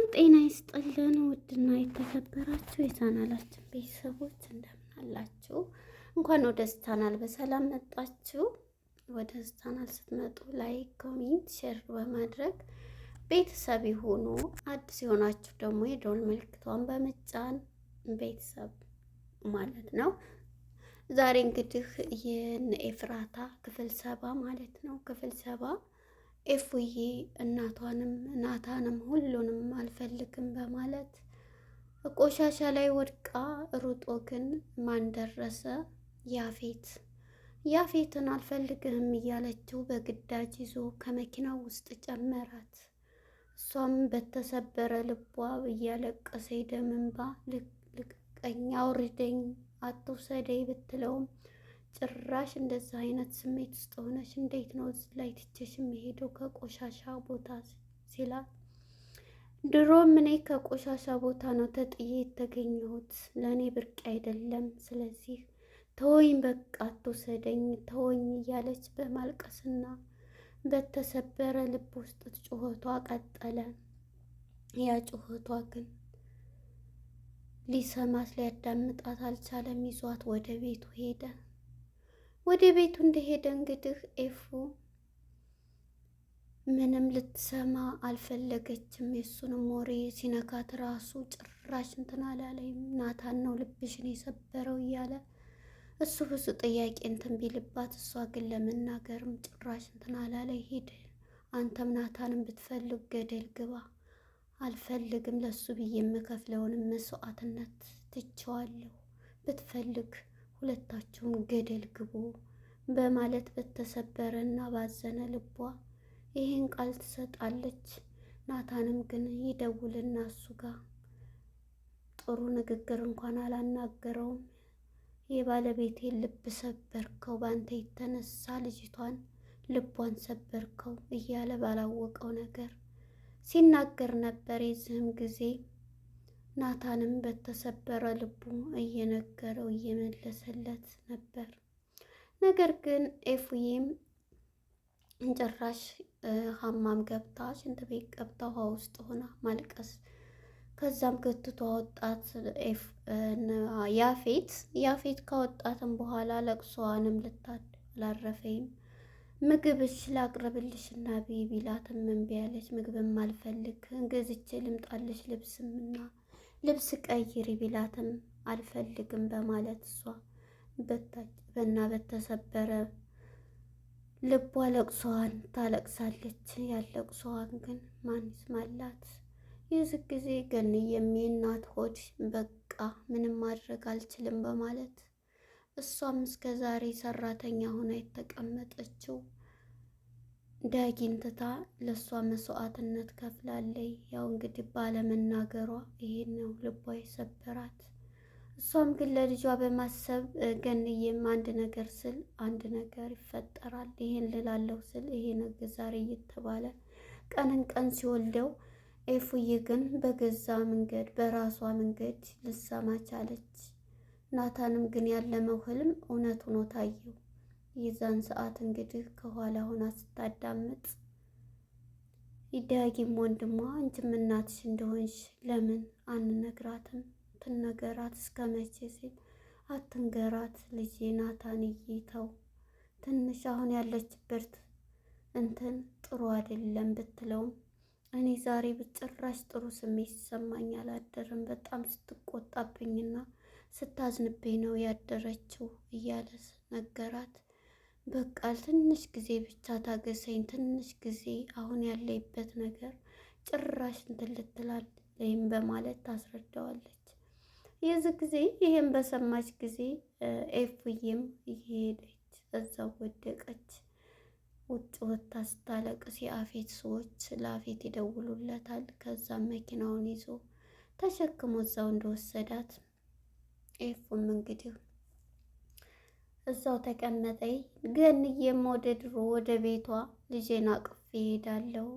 ጤና ይስጥልን ውድና የተከበራችሁ የቻናላችን ቤተሰቦች እንደምን አላችሁ? እንኳን ወደ ቻናል በሰላም መጣችሁ። ወደ ቻናል ስትመጡ ላይክ፣ ኮሜንት፣ ሼር በማድረግ ቤተሰብ ይሁኑ። አዲስ የሆናችሁ ደግሞ የደወል ምልክቷን በመጫን ቤተሰብ ማለት ነው። ዛሬ እንግዲህ የኤፍራታ ክፍል 7 ማለት ነው። ክፍል 7 ኤፉዬ እናቷንም ናታንም ሁሉንም አልፈልግም በማለት ቆሻሻ ላይ ወድቃ ሩጦ ግን ማን ደረሰ? ያፌትን አልፈልግህም እያለችው በግዳጅ ይዞ ከመኪናው ውስጥ ጨመራት። እሷም በተሰበረ ልቧ እያለቀሰ ደም እንባ ልቀቀኝ፣ አውርደኝ፣ አትውሰደኝ ብትለውም ጭራሽ እንደዛ አይነት ስሜት ውስጥ ሆነሽ እንዴት ነው እዚህ ላይ ትቼሽ የሚሄደው ከቆሻሻ ቦታ ሲላት፣ ድሮም እኔ ከቆሻሻ ቦታ ነው ተጥዬ የተገኘሁት፣ ለእኔ ብርቅ አይደለም፣ ስለዚህ ተወኝ፣ በቃ አትውሰደኝ፣ ተወኝ እያለች በማልቀስና በተሰበረ ልብ ውስጥ ጩኸቷ ቀጠለ። ያ ጩኸቷ ግን ሊሰማት ሊያዳምጣት አልቻለም። ይዟት ወደ ቤቱ ሄደ። ወደ ቤቱ እንደሄደ እንግዲህ ኤፉ ምንም ልትሰማ አልፈለገችም። የሱንም ወሬ ሲነካት ራሱ ጭራሽ እንትን አላለኝም። ናታን ነው ልብሽን የሰበረው እያለ እሱ ብዙ ጥያቄ እንትን ቢልባት፣ እሷ ግን ለመናገርም ጭራሽ እንትን አላለኝ። ሂድ አንተም ናታንም ብትፈልግ ገደል ግባ፣ አልፈልግም፣ ለሱ ብዬ የምከፍለውንም መስዋዕትነት ትቼዋለሁ፣ ብትፈልግ ሁለታችሁም ገደል ግቡ በማለት በተሰበረና ባዘነ ልቧ ይህን ቃል ትሰጣለች። ናታንም ግን ይደውልና እሱ ጋር ጥሩ ንግግር እንኳን አላናገረውም። የባለቤቴን ልብ ሰበርከው፣ ባንተ የተነሳ ልጅቷን ልቧን ሰበርከው እያለ ባላወቀው ነገር ሲናገር ነበር። የዚህም ጊዜ ናታንም በተሰበረ ልቡ እየነገረው እየመለሰለት ነበር። ነገር ግን ኤፉዬም ጭራሽ ሀማም ገብታ ሽንት ቤት ገብታ ውሃ ውስጥ ሆና ማልቀስ፣ ከዛም ገትቶ አወጣት። ያፌት ካወጣትም በኋላ ለቅሶዋንም አላረፈኝም። ምግብሽ ላቅርብልሽና ቢላትም እምቢ አለች። ምግብም አልፈልግ ገዝቼ ልምጣልሽ ልብስምና ልብስ ቀይሪ ቢላትም አልፈልግም በማለት እሷ በተሰበረ ልቧ ለቅሶዋን ታለቅሳለች። ያለቅሶዋን ግን ማን ይስማላት? የዚህ ጊዜ ገንዬም የእናት ሆድ በቃ ምንም ማድረግ አልችልም በማለት እሷም እስከ ዛሬ ሰራተኛ ሆና የተቀመጠችው ዳጊን ትታ ለእሷ መስዋዕትነት ከፍላለይ። ያው እንግዲህ ባለመናገሯ ይሄን ነው ልቧ የሰበራት። እሷም ግን ለልጇ በማሰብ ገንዬም አንድ ነገር ስል አንድ ነገር ይፈጠራል፣ ይሄን ልላለሁ ስል ይሄ ነገር ዛሬ እየተባለ ቀንን ቀን ሲወልደው፣ ኤፉዬ ግን በገዛ መንገድ በራሷ መንገድ ልሰማ ቻለች። ናታንም ግን ያለመው ህልም እውነት ሆኖ ታየው። የዛን ሰዓት እንግዲህ ከኋላ ሆና ስታዳምጥ ዳጊም ወንድሟ አንቺም እናትሽ እንደሆንሽ ለምን አንነግራትም? ትነገራት እስከ መቼ ሲል፣ አትንገራት ልጄ ናታንዬ ተው፣ ትንሽ አሁን ያለችበት እንትን ጥሩ አይደለም ብትለውም እኔ ዛሬ በጭራሽ ጥሩ ስሜት ሲሰማኝ አላደረም፣ በጣም ስትቆጣብኝና ስታዝንብኝ ነው ያደረችው እያለ ነገራት። በቃ ትንሽ ጊዜ ብቻ ታገሰኝ፣ ትንሽ ጊዜ አሁን ያለይበት ነገር ጭራሽ እንትን ልትላለይም በማለት ታስረዳዋለች። የዚህ ጊዜ ይሄን በሰማች ጊዜ ኤፉዬም እየሄደች እዛው ወደቀች። ውጭ ወጥታ ስታለቅስ የአፌት ሰዎች ለአፌት ይደውሉለታል። ከዛም መኪናውን ይዞ ተሸክሞ እዛው እንደወሰዳት ኤፉም እንግዲህ እዛው ተቀመጠኝ። ገንዬም ወደ ድሮ ወደ ቤቷ ልጄን አቅፌ እሄዳለሁ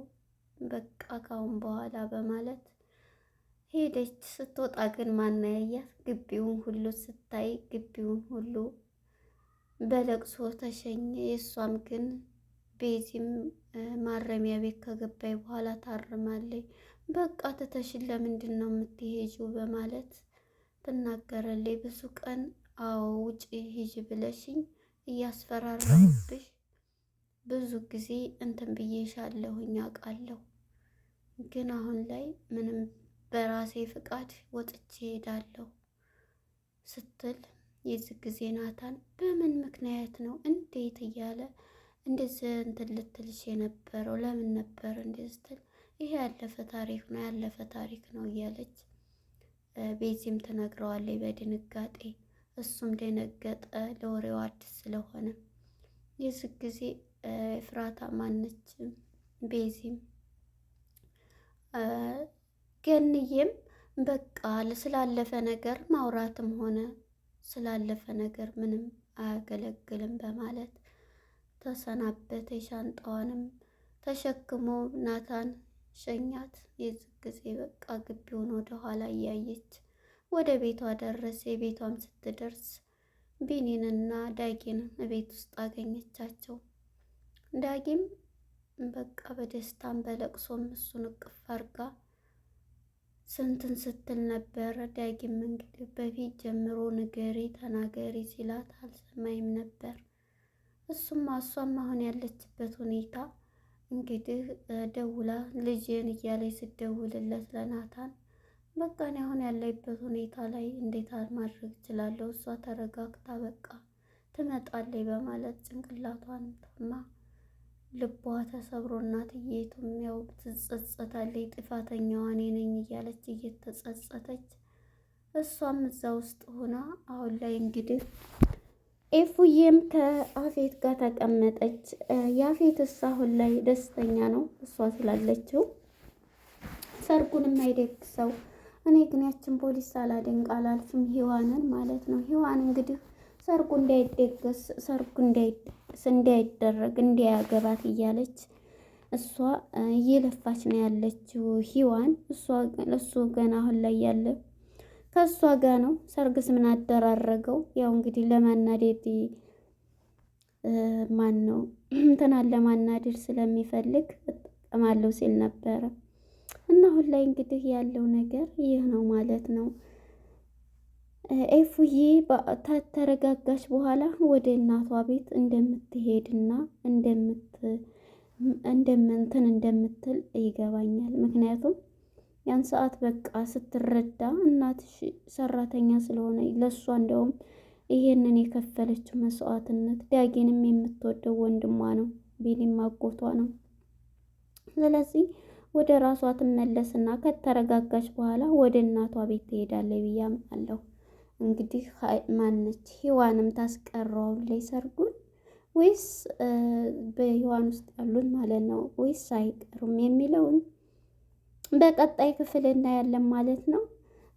በቃ ካሁን በኋላ በማለት ሄደች። ስትወጣ ግን ማናያያት ግቢውን ሁሉ ስታይ ግቢውን ሁሉ በለቅሶ ተሸኘ። የእሷም ግን ቤዚም ማረሚያ ቤት ከገባይ በኋላ ታርማለች። በቃ ትተሽን ለምንድን ነው የምትሄጂው? በማለት ትናገራለች። ብዙ ቀን አዎ ውጪ ሂጂ ብለሽኝ እያስፈራራሁብሽ ብዙ ጊዜ እንትን ብዬሻለሁኝ አውቃለሁ፣ ግን አሁን ላይ ምንም በራሴ ፍቃድ ወጥቼ ሄዳለሁ ስትል የዚህ ጊዜ ናታን በምን ምክንያት ነው እንዴት እያለ እንደዚህ እንትን ልትልሽ የነበረው ለምን ነበር እንደዚህ ስትል ይሄ ያለፈ ታሪክ ነው ያለፈ ታሪክ ነው እያለች ቤዚም ትነግረዋለች በድንጋጤ። እሱም ደነገጠ ለወሬው አዲስ ስለሆነ። የዚህ ጊዜ ፍራታ ማነች ቤዚም ገንዬም በቃ ስላለፈ ነገር ማውራትም ሆነ ስላለፈ ነገር ምንም አያገለግልም በማለት ተሰናበተ። ሻንጣዋንም ተሸክሞ ናታን ሸኛት። የዚህ ጊዜ በቃ ግቢውን ወደ ኋላ እያየች ወደ ቤቷ ደረሰ። ቤቷም ስትደርስ ቢኒንና ዳጊን ቤት ውስጥ አገኘቻቸው። ዳጊም በቃ በደስታም በለቅሶም እሱን እቅፍ አርጋ ስንትን ስትል ነበረ። ዳጊም እንግዲህ በፊት ጀምሮ ንገሪ ተናገሪ ሲላት አልሰማይም ነበር። እሷም አሁን ያለችበት ሁኔታ እንግዲህ ደውላ ልጅን እያለች ስደውልለት ለናታን በቃ እኔ አሁን ያለበት ሁኔታ ላይ እንዴት ማድረግ እችላለሁ? እሷ ተረጋግታ በቃ ትመጣለች በማለት ጭንቅላቷን ታማ ልቧ ተሰብሮ እናትዬቱም ያው ትጸጸታለች። ጥፋተኛዋ እኔ ነኝ እያለች እየተጸጸተች እሷም እዛ ውስጥ ሆና አሁን ላይ እንግዲህ ኤፉዬም ከአፌት ጋር ተቀመጠች። የአፌትስ አሁን ላይ ደስተኛ ነው እሷ ስላለችው ሰርጉንም አይደግሰው። እኔ ግን ያችን ፖሊስ ሳላደንቅ አላልፍም፣ ሂዋንን ማለት ነው። ሂዋን እንግዲህ ሰርጉ እንዳይደገስ ሰርጉ እንዳይደረግ እንዳያገባት እያለች እሷ እየለፋች ነው ያለችው ሂዋን። እሱ ገና አሁን ላይ ያለ ከእሷ ጋር ነው። ሰርግስ ምን አደራረገው? ያው እንግዲህ ለማናደድ ማን ነው እንትናን ለማናደድ ስለሚፈልግ እጠቀማለሁ ሲል ነበረ። እና አሁን ላይ እንግዲህ ያለው ነገር ይህ ነው ማለት ነው። ኤፉዬ ተረጋጋች በኋላ ወደ እናቷ ቤት እንደምትሄድና እንደምትል ይገባኛል። ምክንያቱም ያን ሰዓት በቃ ስትረዳ እናትሽ ሰራተኛ ስለሆነ ለእሷ እንደውም ይሄንን የከፈለችው መስዋዕትነት ዳጊንም የምትወደው ወንድሟ ነው፣ ቢኒም አጎቷ ነው። ስለዚህ ወደ ራሷ ትመለስና ከተረጋጋች በኋላ ወደ እናቷ ቤት ትሄዳለች ብዬ አምናለሁ። እንግዲህ ማነች ሂዋንም ታስቀረዋለች ሰርጉን ወይስ በሂዋን ውስጥ ያሉት ማለት ነው ወይስ አይቀሩም የሚለውን በቀጣይ ክፍል እናያለን ማለት ነው።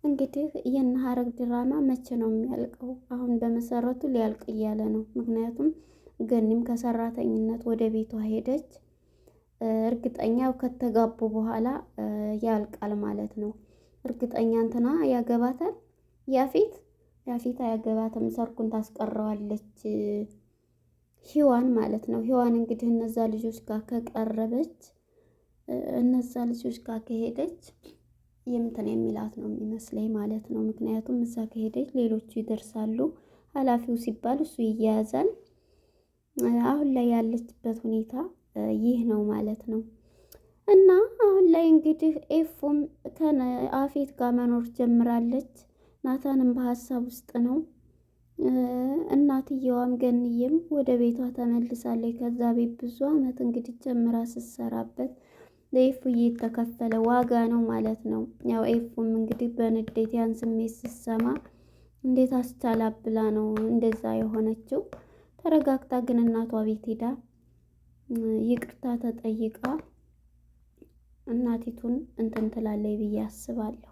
እንግዲህ ይህን ሐረግ ድራማ መቼ ነው የሚያልቀው? አሁን በመሰረቱ ሊያልቅ እያለ ነው። ምክንያቱም ገኒም ከሰራተኝነት ወደ ቤቷ ሄደች። እርግጠኛው ከተጋቡ በኋላ ያልቃል ማለት ነው። እርግጠኛ እንትና ያገባታል። ያፌት አያገባትም፣ ሰርጉን ታስቀረዋለች ሂዋን ማለት ነው። ሂዋን እንግዲህ እነዛ ልጆች ጋር ከቀረበች እነዛ ልጆች ጋር ከሄደች የምትን የሚላት ነው የሚመስለኝ ማለት ነው። ምክንያቱም እዛ ከሄደች ሌሎቹ ይደርሳሉ፣ ኃላፊው ሲባል እሱ ይያያዛል። አሁን ላይ ያለችበት ሁኔታ ይህ ነው ማለት ነው። እና አሁን ላይ እንግዲህ ኤፉም ከአፌት ጋር መኖር ጀምራለች። ናታንም በሀሳብ ውስጥ ነው። እናትየዋም ገንዬም ወደ ቤቷ ተመልሳለች። ከዛ ቤት ብዙ አመት እንግዲህ ጀምራ ስትሰራበት ለኤፉዬ የተከፈለ ዋጋ ነው ማለት ነው። ያው ኤፉም እንግዲህ በንዴት ያን ስሜት ስትሰማ እንዴት አስቻላት ብላ ነው እንደዛ የሆነችው። ተረጋግታ ግን እናቷ ቤት ሄዳ ይቅርታ ተጠይቃ እናቲቱን እንትን ትላለች ብዬ አስባለሁ።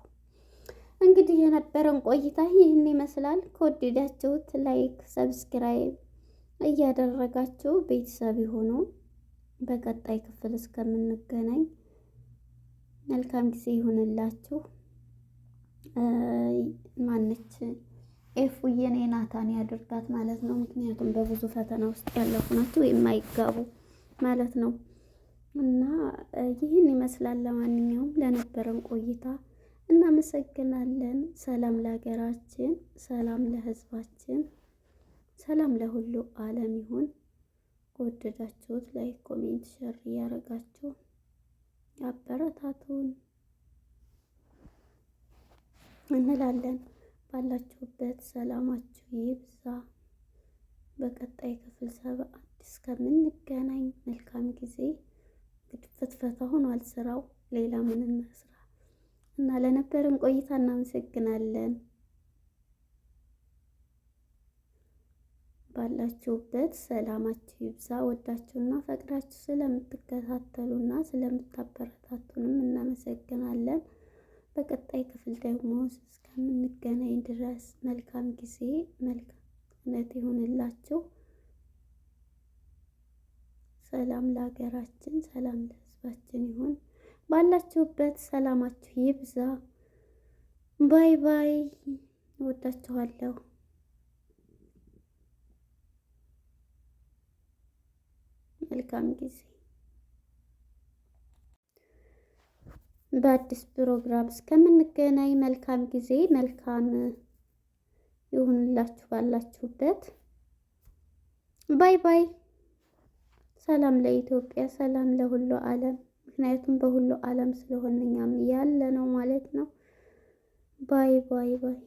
እንግዲህ የነበረን ቆይታ ይህን ይመስላል። ከወደዳችሁት ላይክ፣ ሰብስክራይብ እያደረጋችሁ ቤተሰብ ይሁኑ። በቀጣይ ክፍል እስከምንገናኝ መልካም ጊዜ ይሁንላችሁ። ማነች ኤፉዬን ናታን ያድርጋት ማለት ነው። ምክንያቱም በብዙ ፈተና ውስጥ ያለፉ ናቸው የማይጋቡ ማለት ነው። እና ይህን ይመስላል። ለማንኛውም ለነበረን ቆይታ እናመሰግናለን። ሰላም ለሀገራችን፣ ሰላም ለሕዝባችን፣ ሰላም ለሁሉ ዓለም ይሁን። ከወደዳችሁት ላይክ፣ ኮሜንት፣ ሸር እያደረጋችሁ አበረታቱን እንላለን። ባላችሁበት ሰላማችሁ ይብዛ። በቀጣይ ክፍል 7 እስከምንገናኝ መልካም ጊዜ። እንግዲህ ፍትፈታ ሆኗል ስራው፣ ሌላ ምን እንስራ እና ለነበረን ቆይታ እናመሰግናለን። ባላችሁበት ሰላማችሁ ይብዛ። ወዳችሁና ፈቅዳችሁ ስለምትከታተሉና ስለምታበረታቱንም እናመሰግናለን። በቀጣይ ክፍል ደግሞ እስከምንገናኝ ድረስ መልካም ጊዜ፣ መልካምነት ይሁንላችሁ። ሰላም ለሀገራችን፣ ሰላም ለሕዝባችን ይሁን። ባላችሁበት ሰላማችሁ ይብዛ። ባይ ባይ። እወዳችኋለሁ። መልካም ጊዜ። በአዲስ ፕሮግራም እስከምንገናኝ መልካም ጊዜ፣ መልካም ይሁንላችሁ ባላችሁበት። ባይ ባይ። ሰላም ለኢትዮጵያ፣ ሰላም ለሁሉ ዓለም። ምክንያቱም በሁሉ ዓለም ስለሆነ እኛም ያለ ነው ማለት ነው። ባይ ባይ ባይ።